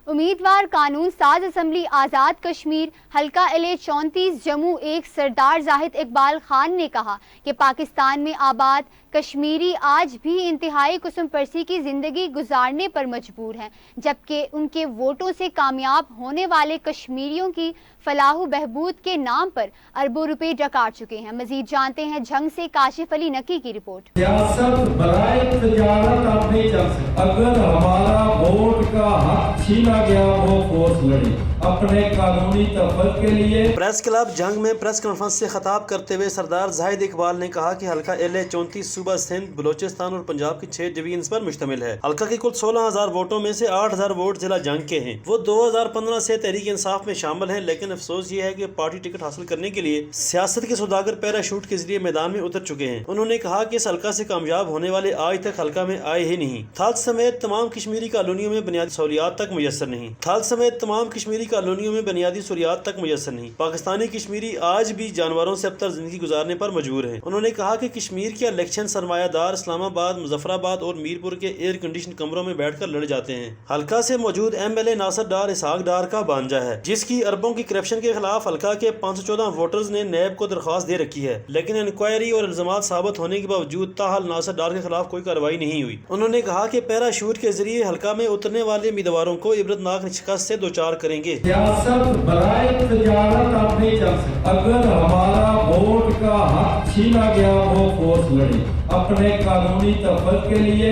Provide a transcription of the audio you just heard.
उम्मीदवार कानून साज असम्बली आज़ाद कश्मीर हल्का LA-34 जम्मू एक सरदार जाहिद इकबाल खान ने कहा कि पाकिस्तान में आबाद कश्मीरी आज भी इंतहाई कुस्म परसी की जिंदगी गुजारने पर मजबूर हैं, जबकि उनके वोटों से कामयाब होने वाले कश्मीरियों की फलाह बहबूद के नाम पर अरबों रुपए डकार चुके हैं। मजीद जानते हैं झंग से काशिफ अली नकी की रिपोर्ट। सियासत बराए तिजारत आप नहीं चल सकते। अगर हमारा वोट का हक छीना गया वो फोर्स लड़ी अपने कानूनी तहफ़्फ़ुज़ के लिए। प्रेस क्लब जंग में प्रेस कॉन्फ्रेंस से खिताब करते हुए सरदार जाहिद इकबाल ने कहा कि हल्का LA-34 सूबा सिंध, बलोचिस्तान और पंजाब की 6 डिवीजन पर मुश्तमिल है। हल्का की कुल 16,000 वोटों में से 8,000 वोट जिला जंग के हैं। वो 2015 से तहरीक इंसाफ में शामिल हैं, लेकिन अफसोस ये है कि पार्टी टिकट हासिल करने के लिए सियासत के सौदागर पैराशूट के जरिए मैदान में उतर चुके हैं। उन्होंने कहा कि इस हल्का से कामयाब होने वाले आज तक हल्का में आए ही नहीं। थल समेत तमाम कश्मीरी कॉलोनियों में बुनियादी सहूलियात तक मुयस्सर नहीं। थल समेत तमाम कश्मीरी कॉलोनियों में बुनियादी सहूलियात तक मुयस्सर नहीं। पाकिस्तानी कश्मीरी आज भी जानवरों से अबतर जिंदगी गुजारने पर मजबूर हैं। उन्होंने कहा कि कश्मीर के इलेक्शन सरमायादार इस्लामाबाद, मुजफ्फराबाद और मीरपुर के एयर कंडीशन कमरों में बैठकर लड़ जाते हैं। हल्का से मौजूद MLA नासिर डार इसहाक डार का भांजा है, जिसकी अरबों की करप्शन के खिलाफ हल्का के 514 वोटर्स ने नैब को दरख्वास्त दे रखी है, लेकिन इंक्वायरी और इल्जामात साबित होने के बावजूद ताहाल नासिर डार के खिलाफ कोई कार्रवाई नहीं हुई। उन्होंने कहा कि पैराशूट के जरिए हल्का में उतरने वाले उम्मीदवारों को इबरतनाक शिकस्त से दोचार करेंगे। सियासत बराए तिजारत आप नहीं चल सकते। अगर हमारा वोट का हक छीना गया वो फोर्स लड़ी अपने कानूनी तहफ़्फ़ुज़ के लिए।